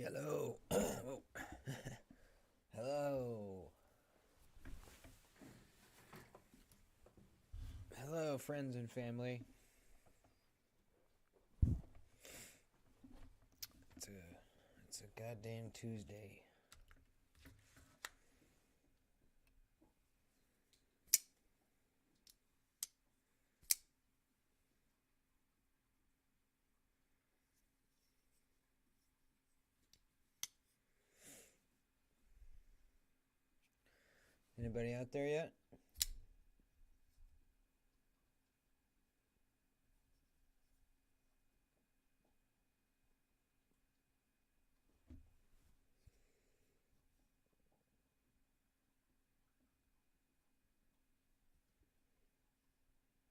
Hello. Whoa. Hello. Hello, friends and family. It's a goddamn Tuesday. Anybody out there yet?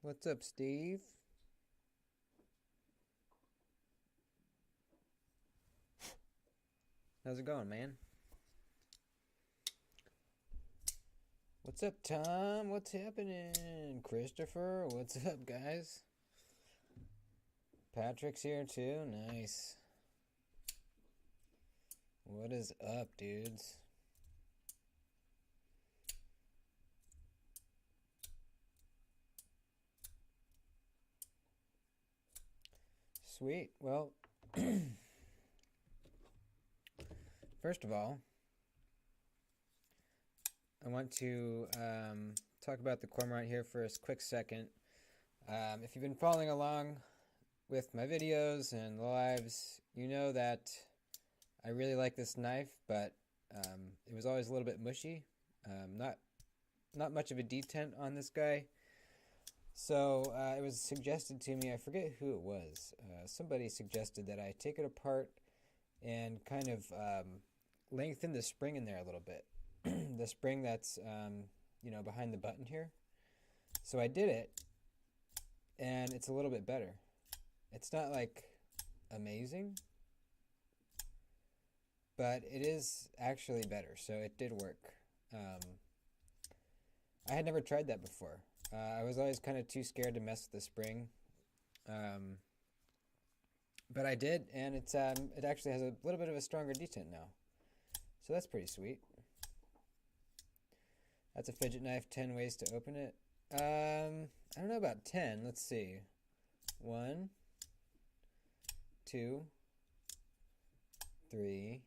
What's up, Steve? How's it going, man? What's up, Tom? What's happening? Christopher, what's up, guys? Patrick's here too. Nice. What is up, dudes? Sweet. Well, first of all, I want to talk about the cormorant here for a quick second. If you've been following along with my videos and lives, you know that I really like this knife, but it was always a little bit mushy. Not much of a detent on this guy. So it was suggested to me, I forget who it was. Somebody suggested that I take it apart and kind of lengthen the spring in there a little bit. The spring that's behind the button here. So I did it, and it's a little bit better. It's not like amazing, but it is actually better. So it did work. I had never tried that before. I was always kind of too scared to mess with the spring, but I did, and it actually has a little bit of a stronger detent now. So that's pretty sweet. That's a fidget knife, 10 ways to open it. I don't know about 10. Let's see. 1, 2, 3,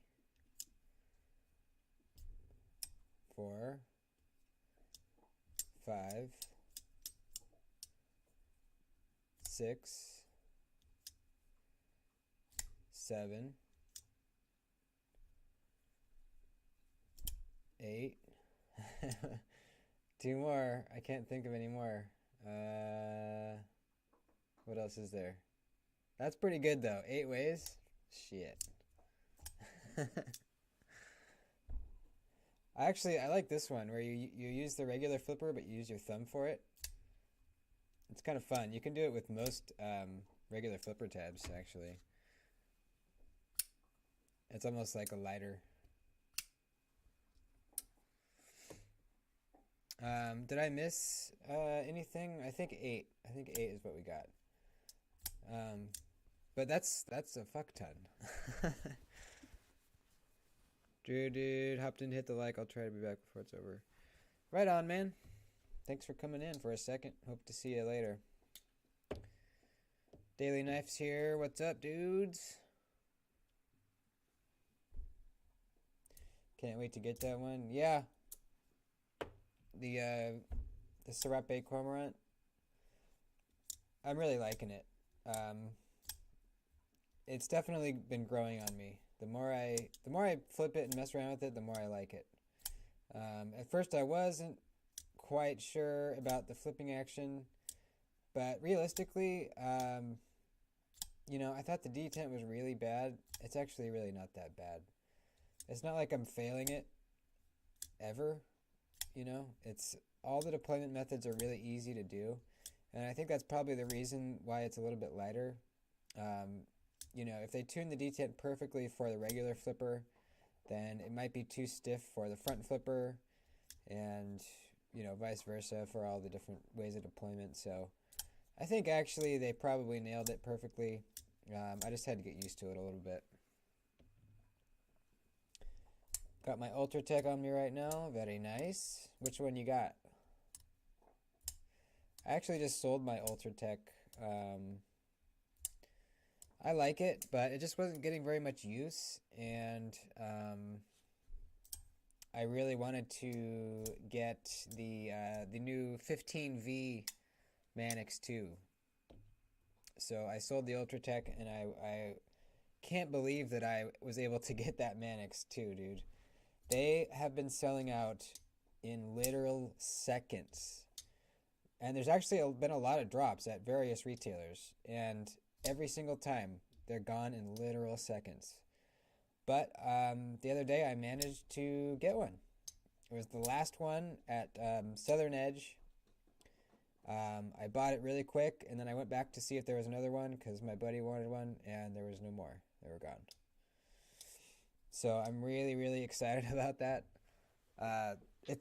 4, 5, 6, 7, 8. Two more. I can't think of any more. What else is there? That's pretty good though. 8 ways? Shit. I like this one where you use the regular flipper but you use your thumb for it. It's kind of fun. You can do it with most regular flipper tabs, actually. It's almost like a lighter. Did I miss anything? I think 8. I think 8 is what we got. But that's a fuck ton. Dude, hopped in, hit the like. I'll try to be back before it's over. Right on, man. Thanks for coming in for a second. Hope to see you later. Daily Knife's here. What's up, dudes? Can't wait to get that one. Yeah. The Serape Cormorant. I'm really liking it. It's definitely been growing on me. The more I flip it and mess around with it, the more I like it. At first I wasn't quite sure about the flipping action, but realistically, I thought the detent was really bad. It's actually really not that bad. It's not like I'm failing it ever. It's all the deployment methods are really easy to do, and I think that's probably the reason why it's a little bit lighter. If they tune the detent perfectly for the regular flipper, then it might be too stiff for the front flipper, and vice versa for all the different ways of deployment. So I think actually they probably nailed it perfectly. I just had to get used to it a little bit. Got my Ultra Tech on me right now. Very nice. Which one you got? I actually just sold my Ultra Tech. I like it, but it just wasn't getting very much use, and I really wanted to get the new 15V Manix 2. So I sold the Ultra Tech, and I can't believe that I was able to get that Manix 2, dude. They have been selling out in literal seconds. And there's actually been a lot of drops at various retailers, and every single time they're gone in literal seconds. But the other day I managed to get one. It was the last one at Southern Edge. I bought it really quick, and then I went back to see if there was another one because my buddy wanted one, and there was no more. They were gone. So I'm really, really excited about that. It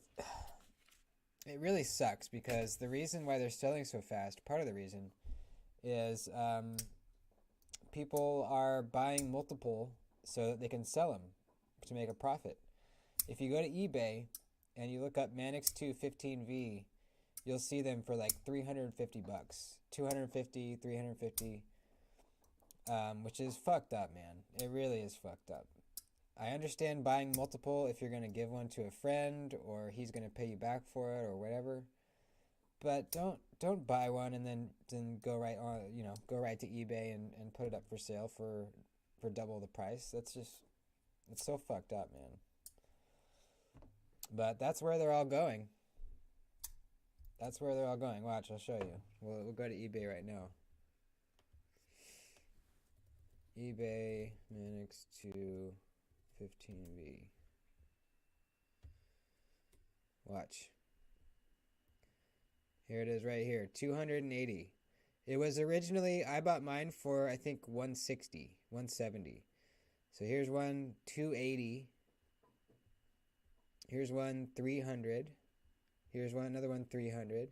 really sucks because the reason why they're selling so fast, part of the reason, is people are buying multiple so that they can sell them to make a profit. If you go to eBay and you look up Manix 2 15V, you'll see them for like $350, $250, $350, which is fucked up, man. It really is fucked up. I understand buying multiple if you're going to give one to a friend or he's going to pay you back for it or whatever. But don't buy one and then go right on, go right to eBay and put it up for sale for double the price. It's so fucked up, man. But that's where they're all going. That's where they're all going. Watch, I'll show you. We'll go to eBay right now. eBay Manix 2 15V. Watch. Here it is right here. 280. It was originally, I bought mine for I think 160, 170. So here's one 280. Here's one 300. Here's another one 300.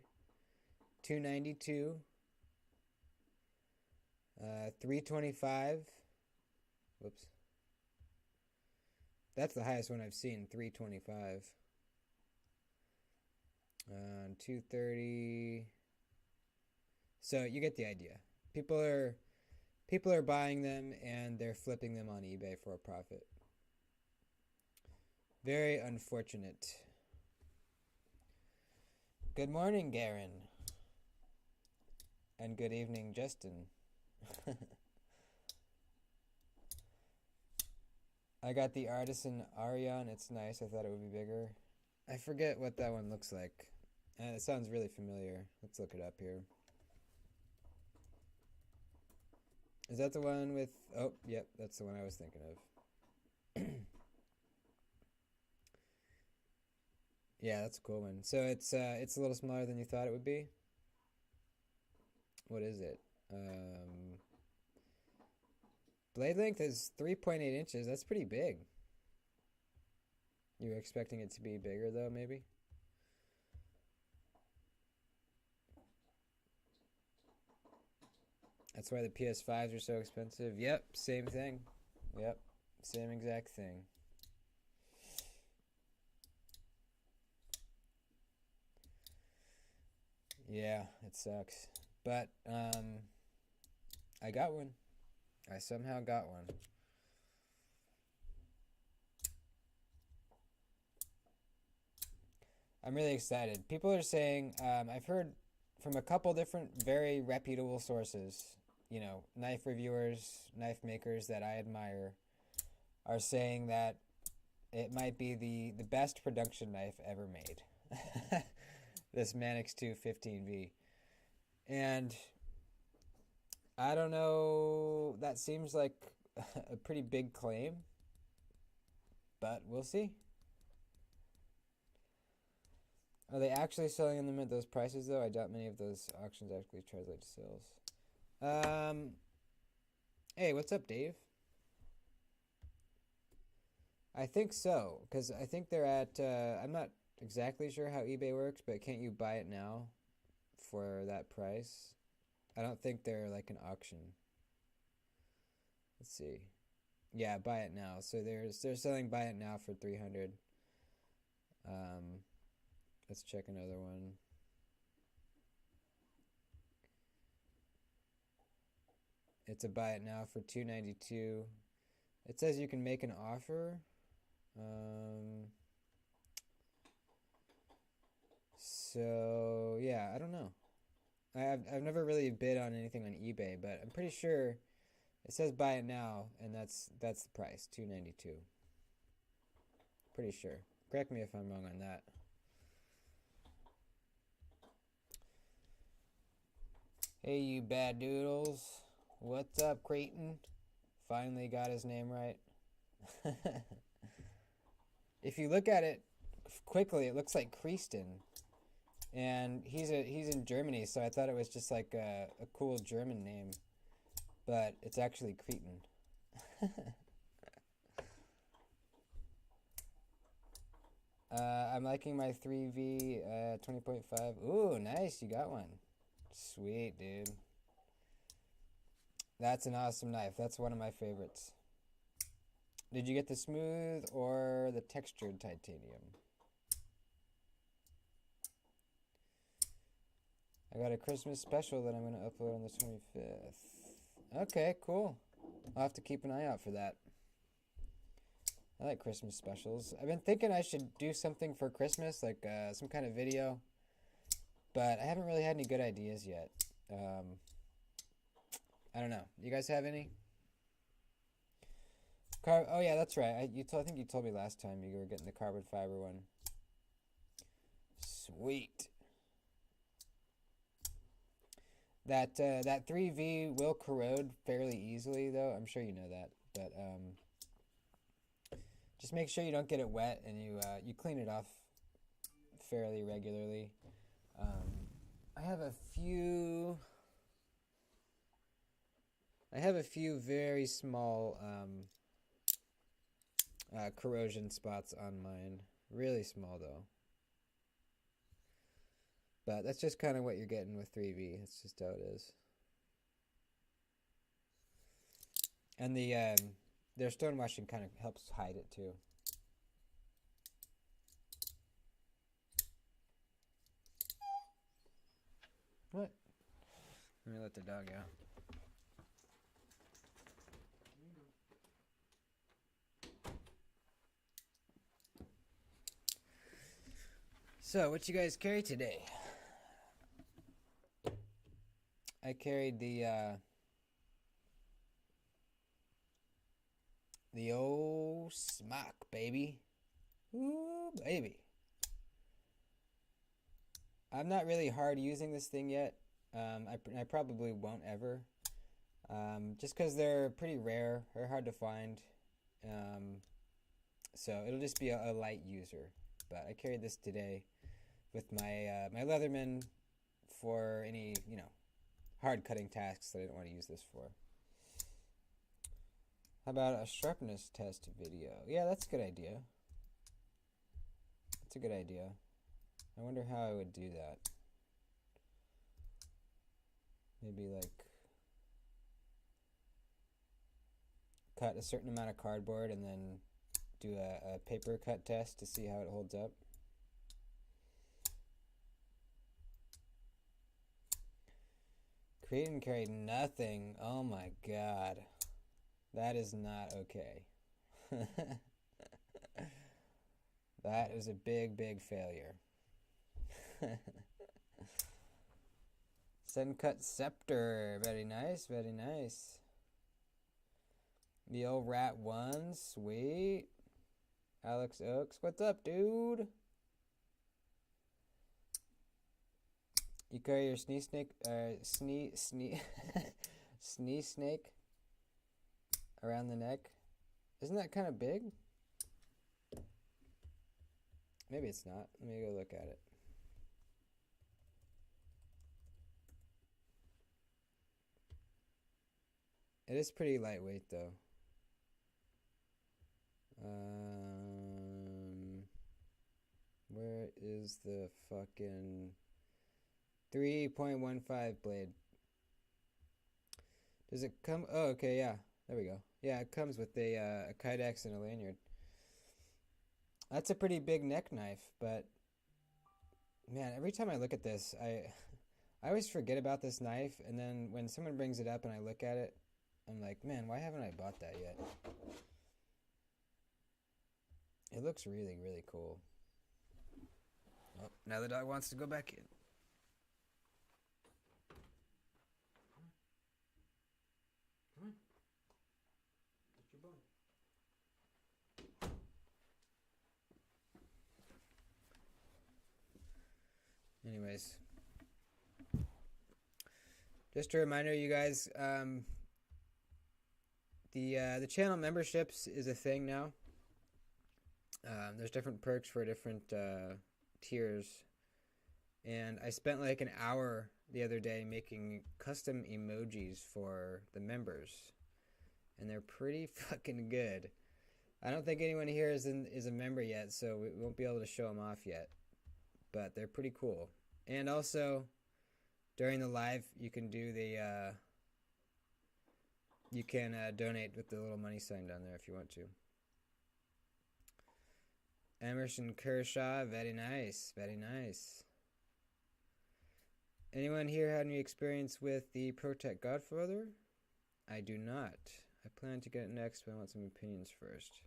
292. 325. Whoops. That's the highest one I've seen, 325. 230. So you get the idea. People are buying them and they're flipping them on eBay for a profit. Very unfortunate. Good morning, Garen. And good evening, Justin. I got the Artisan Arion. It's nice. I thought it would be bigger. I forget what that one looks like. It sounds really familiar. Let's look it up here. Is that the one with... Oh, yep, that's the one I was thinking of. Yeah, that's a cool one. So it's a little smaller than you thought it would be. What is it? Blade length is 3.8 inches. That's pretty big. You were expecting it to be bigger, though, maybe? That's why the PS5s are so expensive. Yep, same thing. Yep, same exact thing. Yeah, it sucks. But, I got one. I somehow got one. I'm really excited. People are saying, I've heard from a couple different very reputable sources, knife reviewers, knife makers that I admire, are saying that it might be the best production knife ever made. This Manix 2 15V. And I don't know, that seems like a pretty big claim, but we'll see. Are they actually selling them at those prices, though? I doubt many of those auctions actually translate to sales. Hey, what's up, Dave? I think so, because I think they're at, I'm not exactly sure how eBay works, but can't you buy it now for that price? I don't think they're like an auction. Let's see. Yeah, buy it now. So they're selling buy it now for 300. Um, let's check another one. It's a buy it now for 292. It says you can make an offer. Um, so yeah, I don't know. I've never really bid on anything on eBay, but I'm pretty sure it says buy it now, and that's the price, 292. Pretty sure. Correct me if I'm wrong on that. Hey, you bad doodles. What's up, Creighton? Finally got his name right. If you look at it quickly, it looks like Kristen, and he's in Germany, so I thought it was just like a cool German name, but it's actually Cretan. I'm liking my 3V 20.5. Ooh, nice, you got one. Sweet, dude. That's an awesome knife. That's one of my favorites. Did you get the smooth or the textured titanium? I got a Christmas special that I'm going to upload on the 25th. Okay, cool. I'll have to keep an eye out for that. I like Christmas specials. I've been thinking I should do something for Christmas, like some kind of video, but I haven't really had any good ideas yet. I don't know. You guys have any? Oh yeah, that's right. I think you told me last time you were getting the carbon fiber one. Sweet. That 3V will corrode fairly easily, though. I'm sure you know that, but just make sure you don't get it wet and you clean it off fairly regularly. I have a few very small corrosion spots on mine. Really small, though. But that's just kind of what you're getting with 3V. That's just how it is. And their stonewashing kind of helps hide it too. What? Let me let the dog out. So, what you guys carry today? I carried the old smock, baby. Ooh, baby. I'm not really hard using this thing yet. I probably won't ever. Just because they're pretty rare. They're hard to find. So it'll just be a light user. But I carried this today with my my Leatherman for any, hard cutting tasks that I don't want to use this for. How about a sharpness test video? Yeah, that's a good idea. That's a good idea. I wonder how I would do that. Maybe like cut a certain amount of cardboard and then do a paper cut test to see how it holds up. Create and carry nothing. Oh my god. That is not okay. That is a big, big failure. Sun cut scepter. Very nice, very nice. The old rat one. Sweet. Alex Oaks. What's up, dude? You carry your snee snake, snee snake around the neck. Isn't that kind of big? Maybe it's not. Let me go look at it. It is pretty lightweight, though. Where is the fucking 3.15 blade? Does it come? Oh, okay, yeah. There we go. Yeah, it comes with a kydex and a lanyard. That's a pretty big neck knife, but man, every time I look at this, I always forget about this knife, and then when someone brings it up and I look at it, I'm like, man, why haven't I bought that yet? It looks really, really cool. Oh, now the dog wants to go back in. Come on. Get your bone. Anyways, just a reminder, you guys, the channel memberships is a thing now. There's different perks for different tiers, and I spent like an hour the other day making custom emojis for the members, and they're pretty fucking good. I don't think anyone here is a member yet, so we won't be able to show them off yet, but they're pretty cool. And also, during the live, you can do the you can donate with the little money sign down there if you want to. Emerson Kershaw, very nice, very nice. Anyone here had any experience with the Protect Godfather? I do not. I plan to get it next, but I want some opinions first.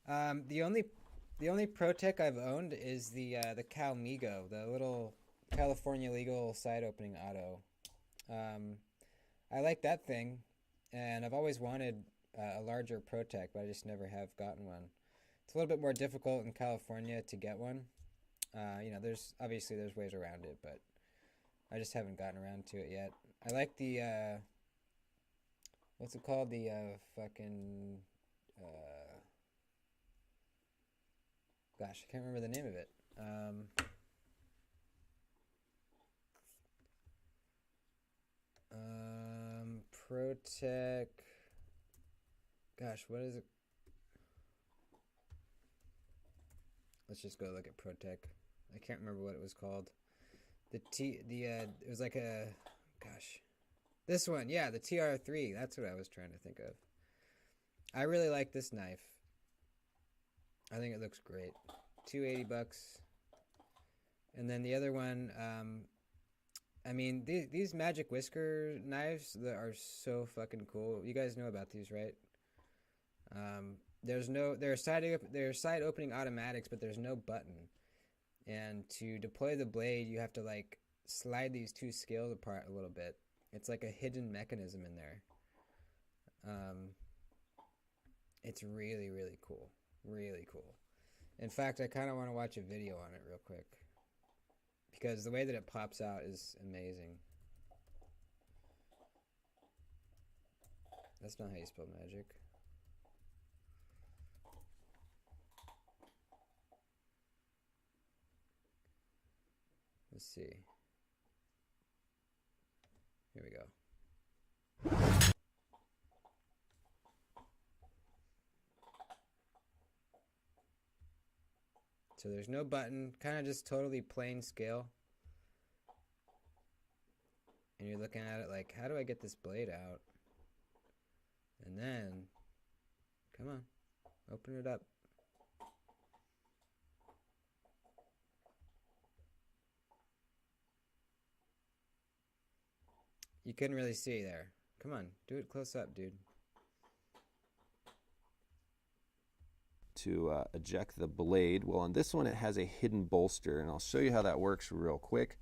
The only Protec I've owned is the Calmigo, the little California legal side opening auto. I like that thing, and I've always wanted a larger Protec, but I just never have gotten one. It's a little bit more difficult in California to get one. There's ways around it, but I just haven't gotten around to it yet. I like the what's it called? The fucking gosh, I can't remember the name of it. Protec. Gosh, what is it? Let's just go look at Protec. I can't remember what it was called. It was like a, gosh, this one, yeah, the TR3. That's what I was trying to think of. I really like this knife. I think it looks great. $280. And then the other one, I mean, these Magic Whisker knives that are so fucking cool. You guys know about these, right? They're side opening automatics, but there's no button. And to deploy the blade, you have to like slide these two scales apart a little bit. It's like a hidden mechanism in there. It's really, really cool. Really cool. In fact, I kind of want to watch a video on it real quick, because the way that it pops out is amazing. That's not how you spell magic. Let's see. Here we go. So there's no button, kind of just totally plain scale. And you're looking at it like, how do I get this blade out? And then, come on, open it up. You couldn't really see there. Come on, do it close up, dude. To eject the blade. Well, on this one it has a hidden bolster, and I'll show you how that works real quick.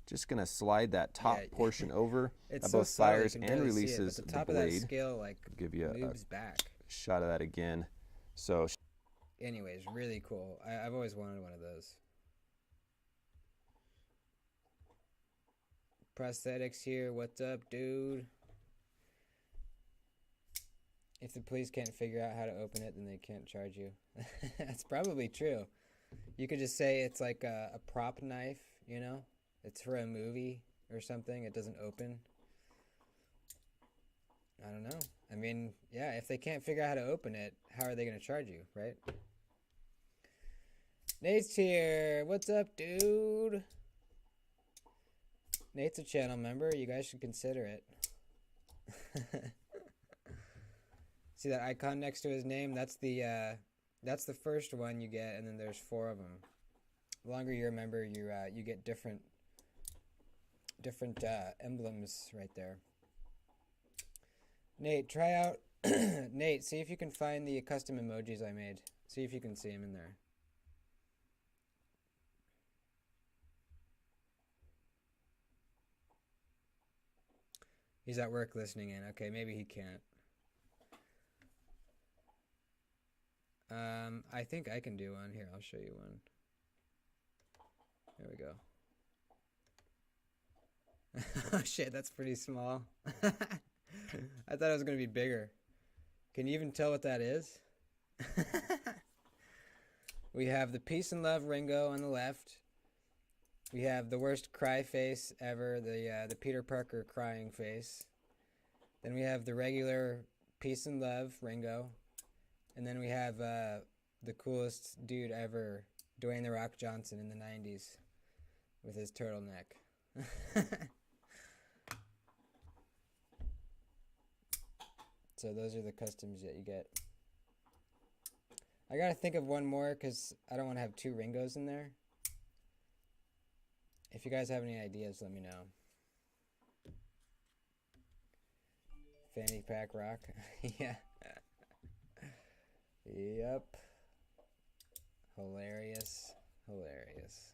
Just gonna slide that top portion over. It both fires and releases the top blade. Of that scale like give you moves back. Shot of that again. So, anyways, really cool. I've always wanted one of those. Prosthetics here. What's up, dude? If the police can't figure out how to open it, then they can't charge you. That's probably true. You could just say it's like a prop knife, you know? It's for a movie or something. It doesn't open. I don't know. I mean, yeah, if they can't figure out how to open it, how are they going to charge you, right? Nate's here. What's up, dude? Nate's a channel member. You guys should consider it. See that icon next to his name? That's the first one you get, and then there's 4 of them. The longer you remember, you get different emblems right there. Nate, try out Nate, see if you can find the custom emojis I made. See if you can see them in there. He's at work listening in. Okay, maybe he can't. I think I can do one. Here, I'll show you one. There we go. Oh shit, that's pretty small. I thought it was going to be bigger. Can you even tell what that is? We have the Peace and Love Ringo on the left. We have the worst cry face ever, the Peter Parker crying face. Then we have the regular Peace and Love Ringo. And then we have the coolest dude ever, Dwayne "The Rock" Johnson in the 90s with his turtleneck. So those are the customs that you get. I gotta think of one more because I don't want to have 2 Ringos in there. If you guys have any ideas, let me know. Fanny Pack Rock. Yeah. Yep. Hilarious. Hilarious.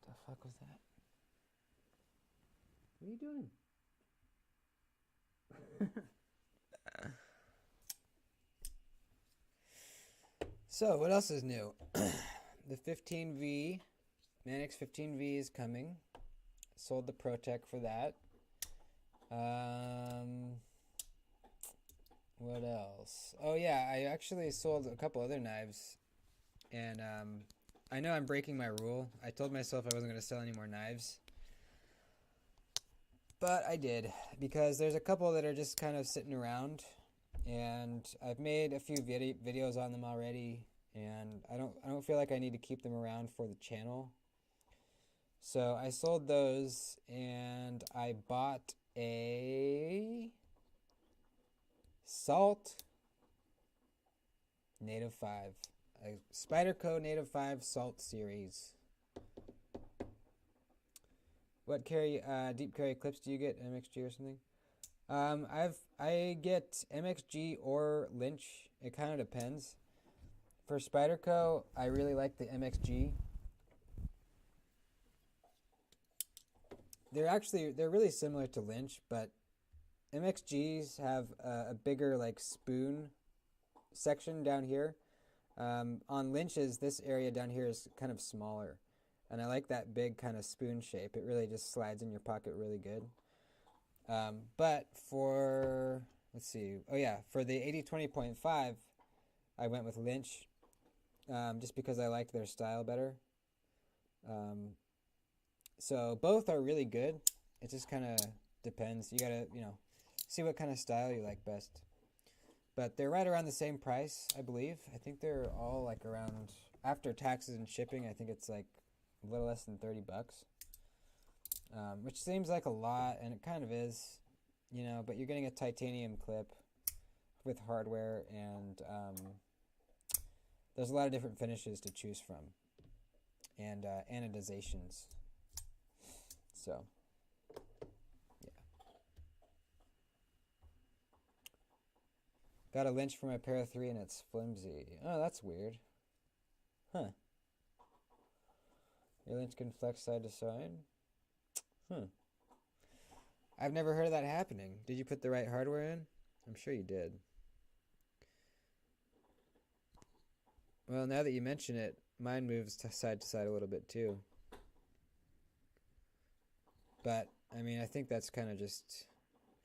What the fuck was that? What are you doing? So, what else is new? The 15V, Manix 15V is coming. Sold the ProTech for that. What else? Oh yeah, I actually sold a couple other knives. And I know I'm breaking my rule. I told myself I wasn't going to sell any more knives. But I did, because there's a couple that are just kind of sitting around. And I've made a few videos on them already, and I don't feel like I need to keep them around for the channel. So I sold those, and I bought a Salt Native 5, a Spyderco Native 5 Salt series. What deep carry clips do you get? MXG or something? I get MXG or Lynch. It kind of depends. For Spyderco, I really like the MXG. They're really similar to Lynch, but MXGs have a bigger like spoon section down here. On Lynch's, this area down here is kind of smaller, and I like that big kind of spoon shape. It really just slides in your pocket really good. But for, let's see, oh yeah, for the 80-20.5, I went with Lynch, just because I liked their style better. So both are really good. It just kind of depends. You gotta, see what kind of style you like best. But they're right around the same price, I believe. I think they're all like around, after taxes and shipping, I think it's like a little less than $30. Which seems like a lot, and it kind of is, but you're getting a titanium clip with hardware, and there's a lot of different finishes to choose from, and anodizations. So, yeah. Got a Lynch for my Para 3, and it's flimsy. Oh, that's weird. Huh. Your Lynch can flex side to side? I've never heard of that happening. Did you put the right hardware in? I'm sure you did. Well, now that you mention it, mine moves side to side a little bit too. But, I mean, I think that's kind of just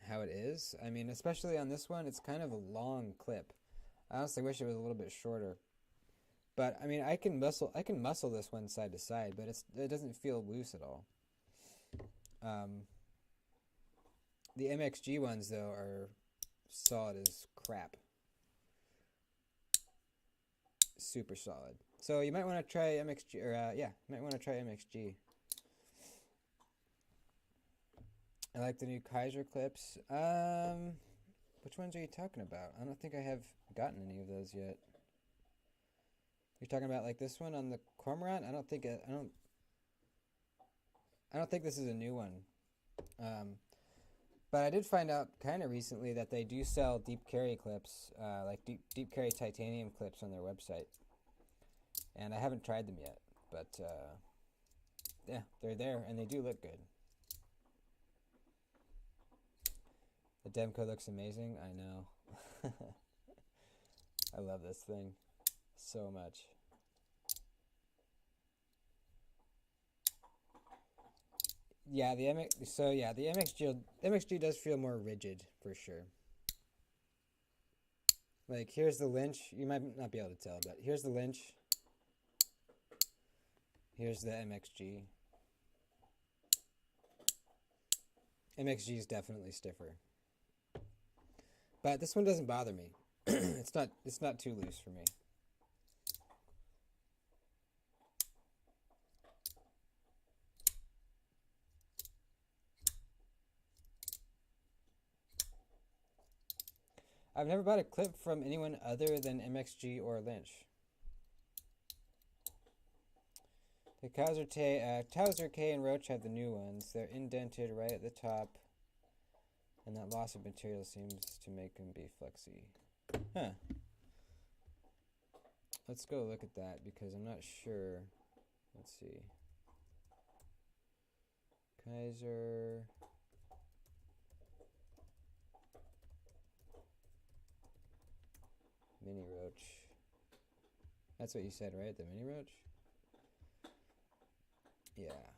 how it is. I mean, especially on this one, it's kind of a long clip. I honestly wish it was a little bit shorter. But, I mean, I can muscle this one side to side, but it doesn't feel loose at all. The MXG ones, though, are solid as crap. Super solid. So you might want to try MXG, or you might want to try MXG. I like the new Kaiser clips. Which ones are you talking about? I don't think I have gotten any of those yet. You're talking about like this one on the Cormorant? I don't think this is a new one. But I did find out kind of recently that they do sell deep carry clips, like deep carry titanium clips on their website. And I haven't tried them yet, but yeah, they're there and they do look good. The Demco looks amazing. I know. I love this thing so much. Yeah, the MXG does feel more rigid for sure. Like here's the Lynch. You might not be able to tell, but here's the Lynch. Here's the MXG. MXG is definitely stiffer. But this one doesn't bother me. It's not too loose for me. I've never bought a clip from anyone other than MXG or Lynch. The Towser K and Roach have the new ones. They're indented right at the top, and that loss of material seems to make them be flexy. Huh. Let's go look at that because I'm not sure. Let's see. Kaiser. Mini Roach. That's what you said, right? The Mini Roach? Yeah.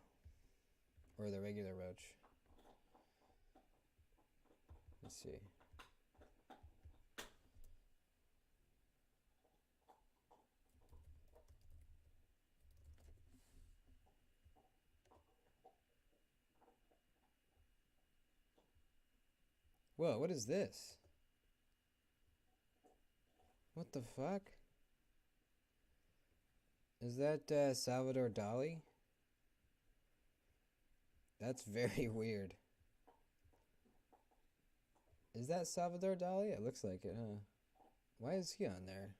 Or the regular Roach. Let's see. Whoa, what is this? What the fuck? Is that Salvador Dali? That's very weird. Is that Salvador Dali? It looks like it, huh? Why is he on there?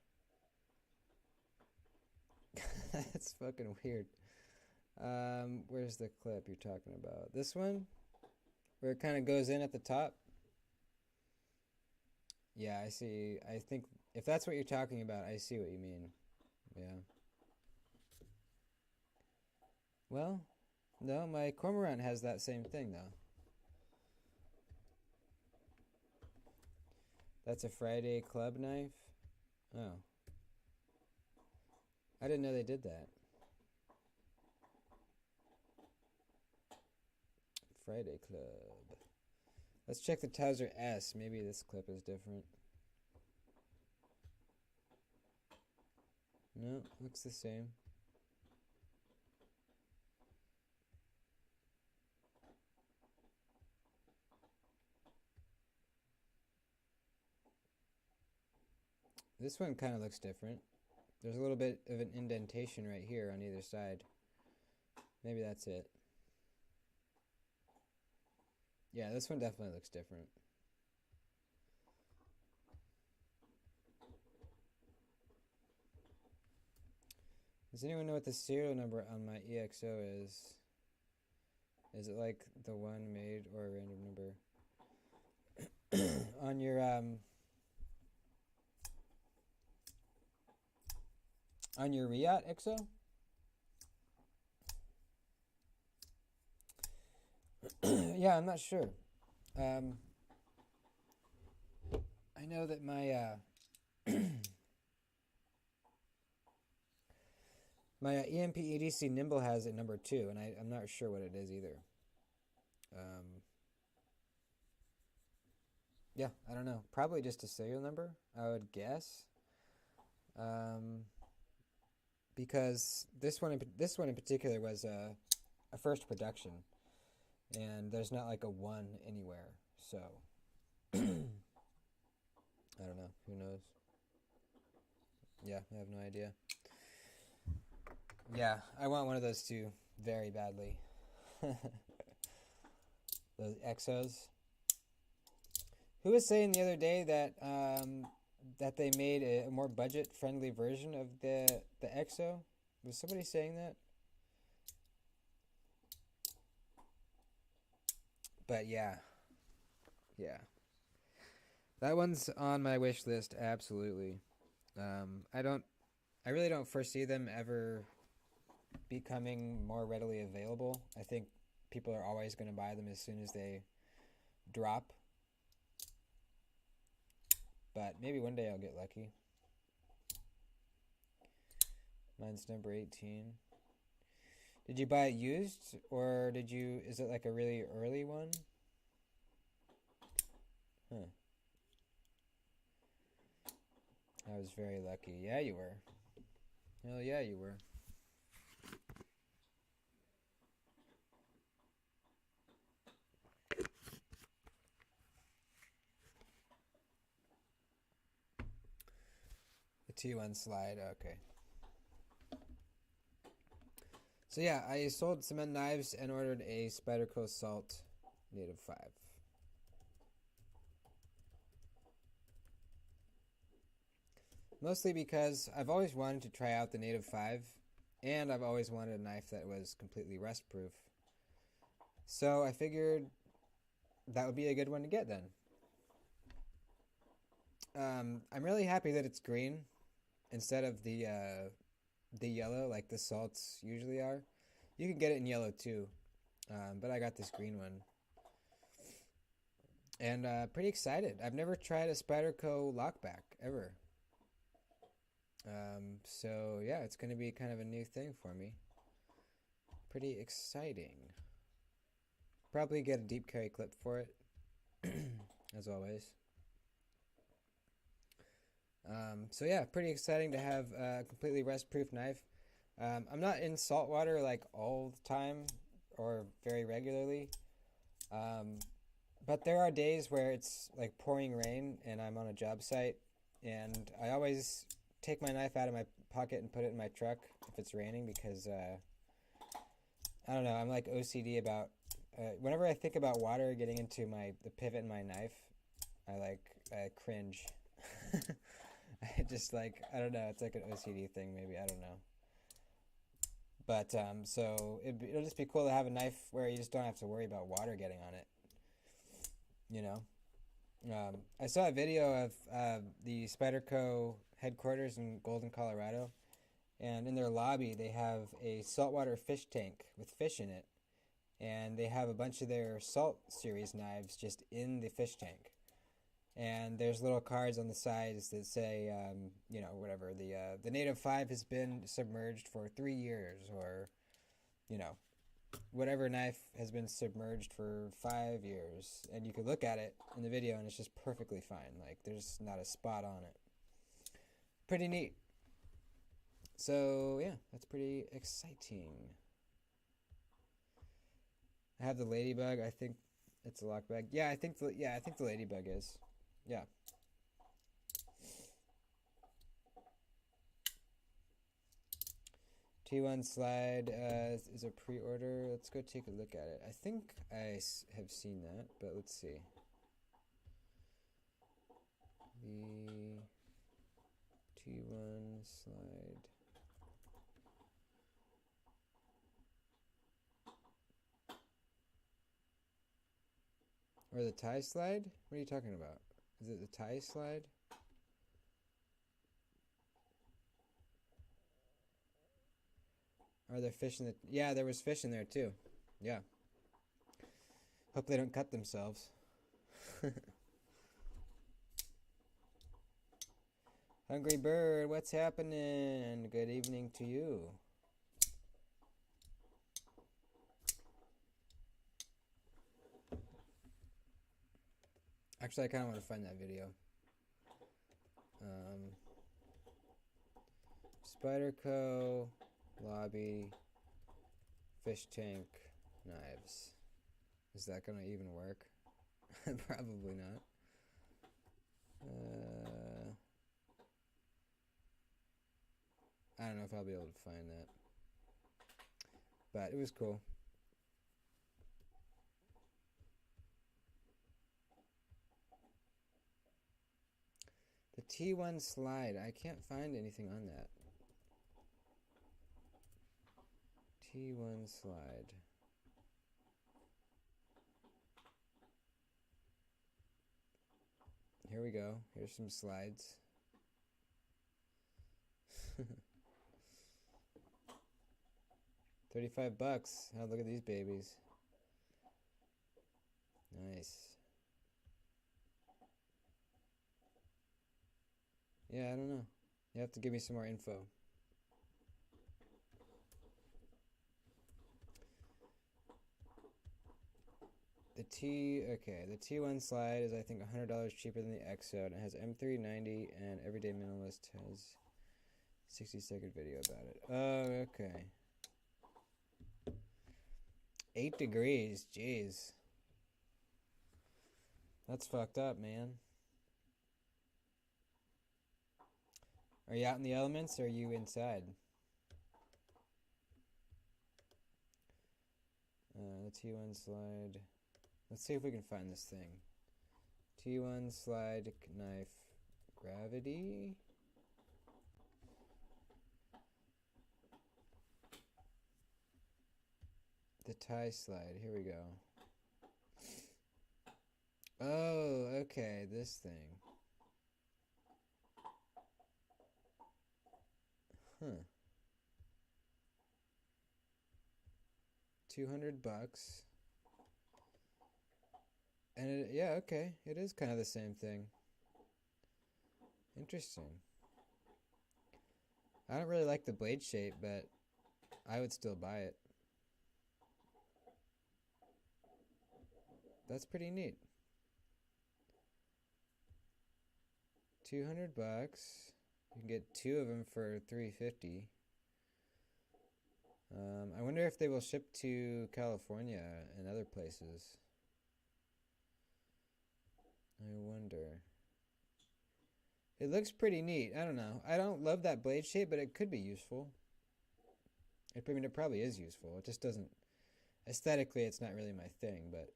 That's fucking weird. Where's the clip you're talking about? This one? Where it kind of goes in at the top? Yeah, I see. I think if that's what you're talking about, I see what you mean. Yeah. Well, no, my Cormorant has that same thing, though. That's a Friday club knife? Oh. I didn't know they did that. Friday club. Let's check the Towser S. Maybe this clip is different. No, looks the same. This one kind of looks different. There's a little bit of an indentation right here on either side. Maybe that's it. Yeah, this one definitely looks different. Does anyone know what the serial number on my EXO is? Is it like the one made or a random number? On your Riot EXO? Yeah, I'm not sure. I know that my my EMP EDC Nimble has it number 2, and I'm not sure what it is either. Yeah, I don't know. Probably just a serial number, I would guess. Because this one in particular was a first production, and there's not like a 1 anywhere. So I don't know. Who knows? Yeah, I have no idea. Yeah, I want one of those too very badly. those Exos. Who was saying the other day that that they made a more budget-friendly version of the Exo? Was somebody saying that? But yeah, that one's on my wish list. Absolutely. I really don't foresee them ever becoming more readily available. I think people are always going to buy them as soon as they drop. But maybe one day I'll get lucky. Mine's number 18. Did you buy it used, or is it like a really early one? Huh. I was very lucky. Yeah, you were. Hell yeah, you were. The T1 slide, okay. So yeah, I sold cement knives and ordered a Spyderco Salt Native 5. Mostly because I've always wanted to try out the Native 5, and I've always wanted a knife that was completely rust-proof. So I figured that would be a good one to get then. I'm really happy that it's green instead of the yellow like the salts usually are. You can get it in yellow too, but I got this green one. And pretty excited. I've never tried a Spyderco lockback ever. So yeah, it's going to be kind of a new thing for me. Pretty exciting. Probably get a deep carry clip for it, as always. So yeah, pretty exciting to have a completely rust-proof knife. I'm not in salt water like all the time or very regularly. But there are days where it's like pouring rain and I'm on a job site, and I always take my knife out of my pocket and put it in my truck if it's raining because I don't know, I'm like OCD about whenever I think about water getting into the pivot in my knife, I cringe. I just I don't know, it's like an OCD thing maybe, I don't know. But so it'll just be cool to have a knife where you just don't have to worry about water getting on it. You know? I saw a video of the Spyderco headquarters in Golden, Colorado, and in their lobby they have a saltwater fish tank with fish in it, and they have a bunch of their salt series knives just in the fish tank. And there's little cards on the sides that say, whatever, the Native 5 has been submerged for 3 years, or, whatever knife has been submerged for 5 years. And you can look at it in the video and it's just perfectly fine. Like, there's not a spot on it. Pretty neat. So, yeah, that's pretty exciting. I have the Ladybug. I think it's a lockback. Yeah, I think the Ladybug is. Yeah. T1 slide is a pre-order. Let's go take a look at it. I think I have seen that, but let's see. The T1 slide. Or the tie slide? What are you talking about? Is it the tie slide? Are there fish in the... Yeah, there was fish in there too. Yeah. Hope they don't cut themselves. Hungry Bird, what's happening? Good evening to you. Actually, I kind of want to find that video. Spyderco lobby fish tank knives. Is that gonna even work? Probably not. I don't know if I'll be able to find that, but it was cool. T1 slide. I can't find anything on that. T1 slide. Here we go. Here's some slides. $35. Oh, look at these babies. Nice. Yeah, I don't know. You have to give me some more info. The T1 slide is I think $100 cheaper than the EXO, and it has M390, and Everyday Minimalist has 60-second video about it. Oh, okay. 8 degrees, jeez. That's fucked up, man. Are you out in the elements, or are you inside? The T1 slide. Let's see if we can find this thing. T1 slide knife gravity. The tie slide. Here we go. Oh, okay, this thing. Huh. $200. And yeah, okay. It is kind of the same thing. Interesting. I don't really like the blade shape, but I would still buy it. That's pretty neat. $200. You can get 2 of them for $350. I wonder if they will ship to California and other places. I wonder. It looks pretty neat. I don't know. I don't love that blade shape, but it could be useful. I mean, it probably is useful. It just doesn't... Aesthetically, it's not really my thing, but...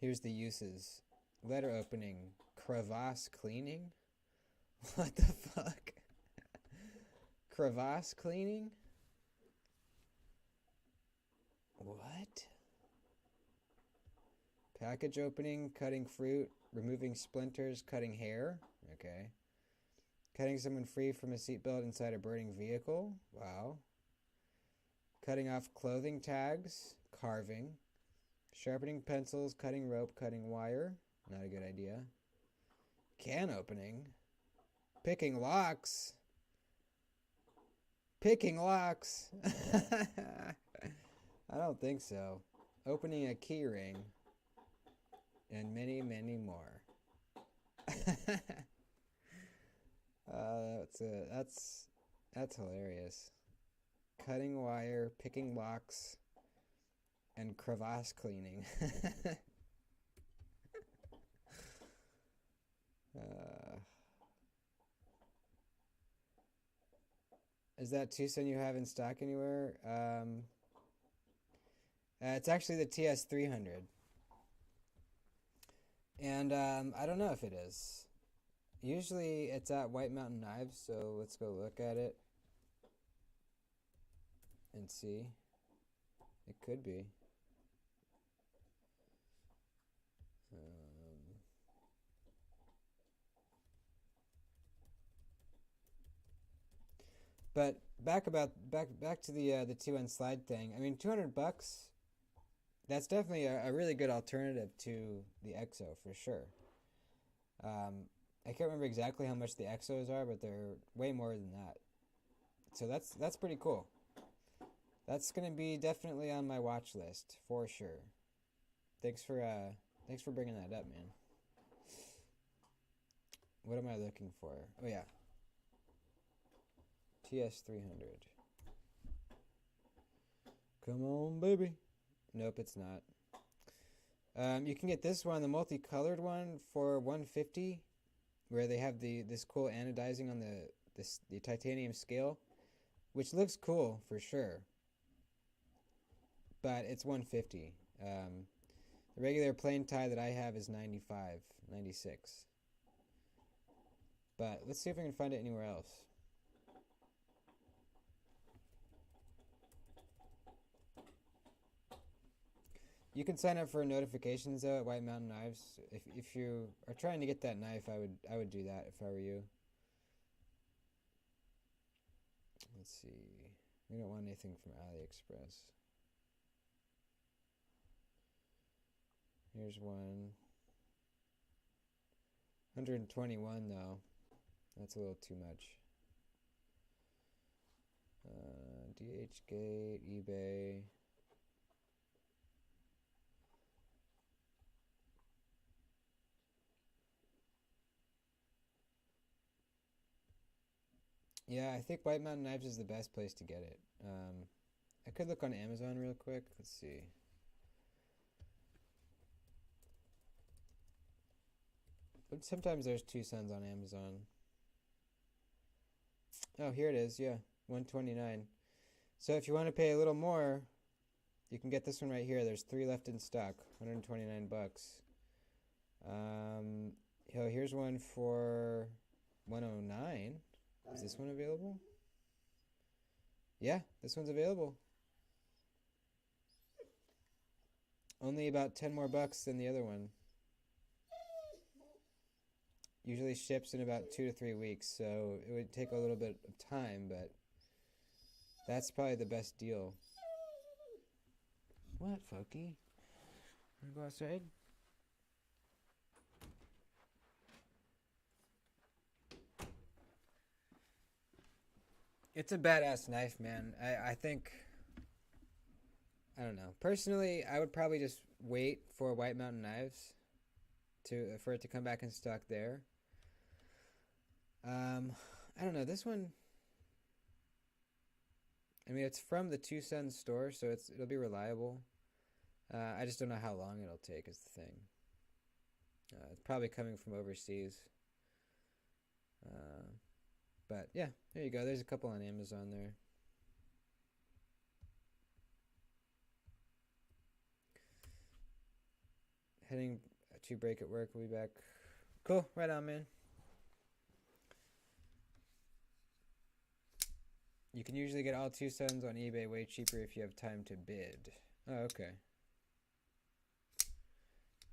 Here's the uses. Letter opening. Crevasse cleaning? What the fuck? Crevasse cleaning? What? Package opening, cutting fruit, removing splinters, cutting hair. Okay. Cutting someone free from a seatbelt inside a burning vehicle. Wow. Cutting off clothing tags, carving. Sharpening pencils, cutting rope, cutting wire. Not a good idea. Can opening. Picking locks. Picking locks. I don't think so. Opening a key ring. And many, many more. That's hilarious. Cutting wire, picking locks, and crevasse cleaning. Is that Tucson you have in stock anywhere? It's actually the TS300. And I don't know if it is. Usually it's at White Mountain Knives, so let's go look at it and see. It could be. But back to the T1 slide thing. I mean, $200. That's definitely a really good alternative to the EXO for sure. I can't remember exactly how much the EXOs are, but they're way more than that. So that's pretty cool. That's gonna be definitely on my watch list for sure. Thanks for bringing that up, man. What am I looking for? Oh yeah, TS300. Come on, baby. Nope, it's not. You can get this one, the multicolored one, for $150, where they have this cool anodizing on the titanium scale, which looks cool for sure. But it's $150. The regular plain tie that I have is 95, 96. But let's see if we can find it anywhere else. You can sign up for notifications though at White Mountain Knives. If you are trying to get that knife, I would do that if I were you. Let's see. We don't want anything from AliExpress. Here's one. 121 though. That's a little too much. DHgate, eBay. Yeah, I think White Mountain Knives is the best place to get it. I could look on Amazon real quick. Let's see. But sometimes there's 2 cents on Amazon. Oh, here it is. Yeah, 129. So if you want to pay a little more, you can get this one right here. There's 3 left in stock. 129 bucks. Here's one for 109. Is this one available? Yeah, this one's available. Only about 10 more bucks than the other one. Usually ships in about 2 to 3 weeks, so it would take a little bit of time, but that's probably the best deal. What, Folky? Wanna go outside? It's a badass knife, man. I think, I don't know. Personally, I would probably just wait for White Mountain Knives for it to come back in stock there. I don't know. This one, I mean, it's from the Two Sons store, so it'll be reliable. I just don't know how long it'll take is the thing. It's probably coming from overseas. But yeah, there you go. There's a couple on Amazon there. Heading to break at work. We'll be back. Cool. Right on, man. You can usually get all Two Sons on eBay way cheaper if you have time to bid. Oh, okay.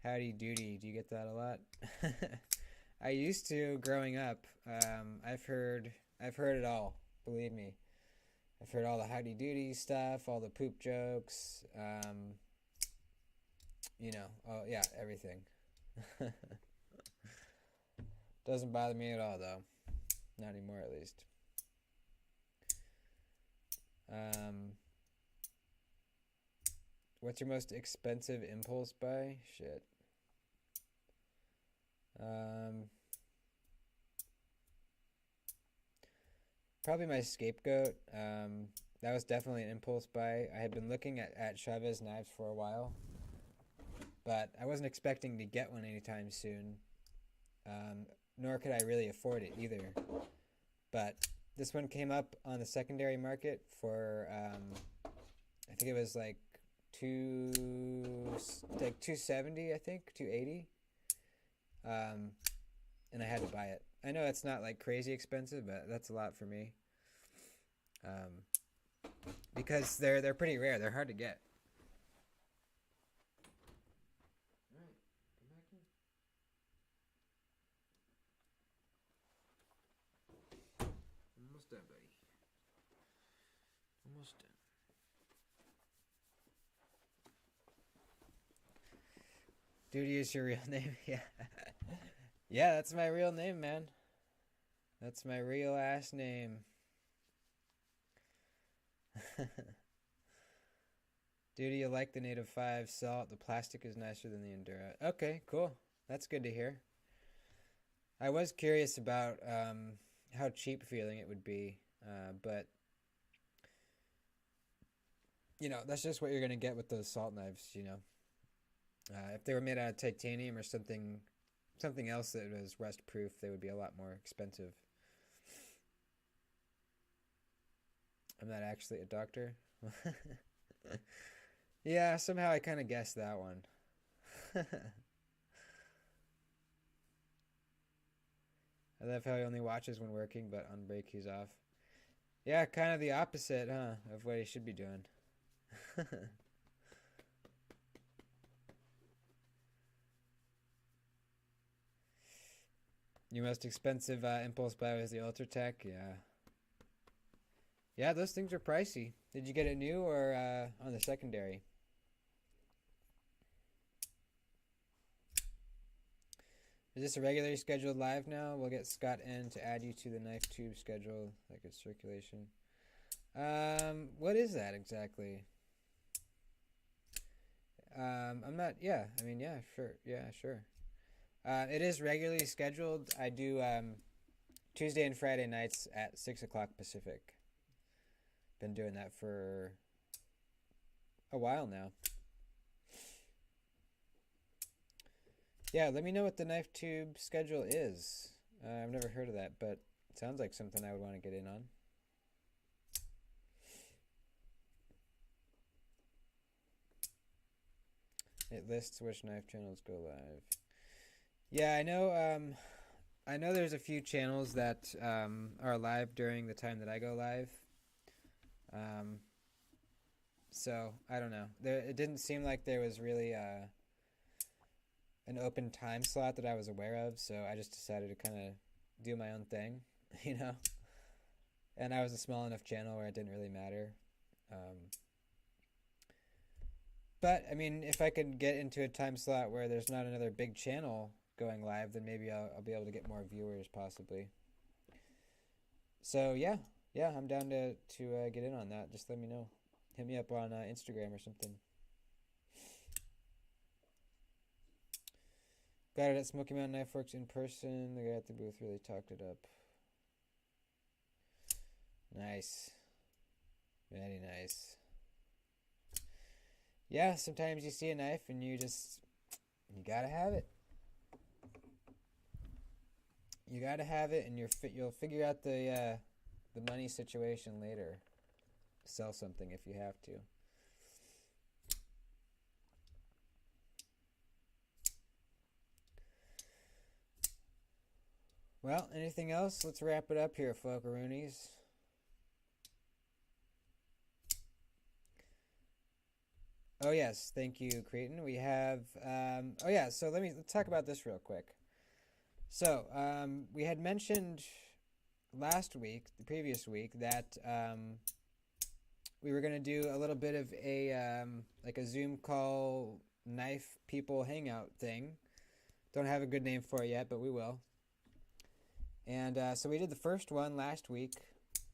Howdy Doody. Do you get that a lot? I used to growing up. I've heard it all. Believe me, I've heard all the howdy doody stuff, all the poop jokes. Yeah, everything. Doesn't bother me at all though. Not anymore, at least. What's your most expensive impulse buy? Shit. Probably my scapegoat. That was definitely an impulse buy. I had been looking at Chavez knives for a while, but I wasn't expecting to get one anytime soon. Nor could I really afford it either. But this one came up on the secondary market for I think it was like 270, I think 280. And I had to buy it. I know it's not like crazy expensive, but that's a lot for me. Because they're pretty rare. They're hard to get. All right, come back in. Almost done, buddy. Almost done. Doody is your real name? Yeah. Yeah, that's my real name, man. That's my real ass name. Doody, you like the Native 5 salt. The plastic is nicer than the Endura. Okay, cool. That's good to hear. I was curious about how cheap feeling it would be, but that's just what you're gonna get with those salt knives. If they were made out of titanium or something else that was rust proof, they would be a lot more expensive. I'm not actually a doctor. Yeah, somehow I kind of guessed that one. I love how he only watches when working, but on break he's off. Yeah, kind of the opposite, huh, of what he should be doing. Your most expensive impulse buy was the Ultratech? Yeah. Yeah, those things are pricey. Did you get it new or on the secondary? Is this a regularly scheduled live now? We'll get Scott in to add you to the knife tube schedule, like its circulation. What is that exactly? I'm not. Yeah, I mean, yeah, sure. Yeah, sure. It is regularly scheduled. I do Tuesday and Friday nights at 6 o'clock Pacific. Been doing that for a while now. Yeah, let me know what the knife tube schedule is. I've never heard of that, but it sounds like something I would want to get in on. It lists which knife channels go live. Yeah, I know. I know there's a few channels that are live during the time that I go live. So I don't know. It didn't seem like there was really an open time slot that I was aware of, so I just decided to kind of do my own thing, you know. And I was a small enough channel where it didn't really matter. But I mean, if I could get into a time slot where there's not another big channel going live, then maybe I'll be able to get more viewers possibly. So yeah, I'm down to get in on that. Just let me know. Hit me up on Instagram or something. Got it at Smoky Mountain Knife Works in person. The guy at the booth really talked it up. Nice. Very nice. Yeah, sometimes you see a knife and you gotta have it. You gotta have it, and you'll figure out the money situation later. Sell something if you have to. Well, anything else? Let's wrap it up here, folkaroonies. Oh yes, thank you, Creighton. We have so let's talk about this real quick. So, we had mentioned the previous week, that we were going to do a little bit of a Zoom call knife people hangout thing. Don't have a good name for it yet, but we will. And so we did the first one last week.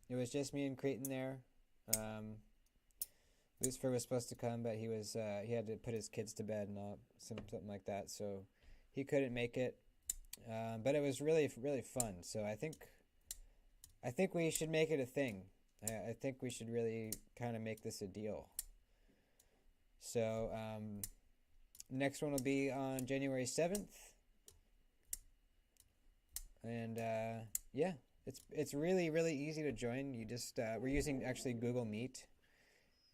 It was just me and Creighton there. Lucifer was supposed to come, but he had to put his kids to bed and something like that, so he couldn't make it. But it was really, really fun. So I think we should make it a thing. I think we should really kind of make this a deal. So next one will be on January 7th. And yeah, it's really, really easy to join. You just we're using actually Google Meet.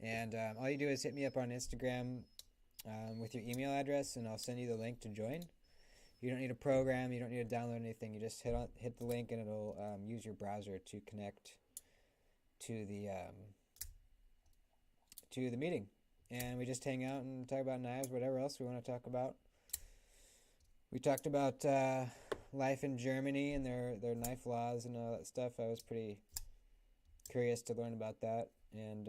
And all you do is hit me up on Instagram with your email address, and I'll send you the link to join. You don't need a program. You don't need to download anything. You just hit the link, and it'll use your browser to connect to the meeting. And we just hang out and talk about knives, whatever else we want to talk about. We talked about life in Germany and their knife laws and all that stuff. I was pretty curious to learn about that. And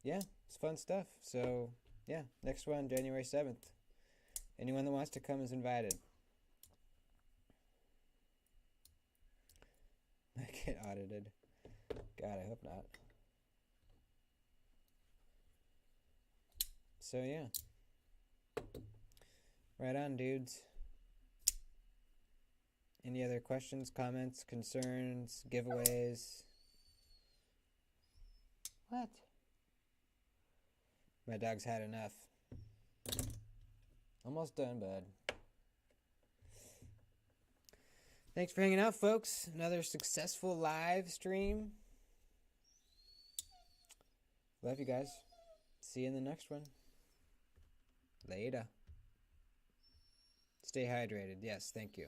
yeah, it's fun stuff. So yeah, next one, January 7th. Anyone that wants to come is invited. I get audited. God, I hope not. So yeah. Right on, dudes. Any other questions, comments, concerns, giveaways? What? My dog's had enough. Almost done, bud. Thanks for hanging out, folks. Another successful live stream. Love you guys. See you in the next one. Later. Stay hydrated. Yes, thank you.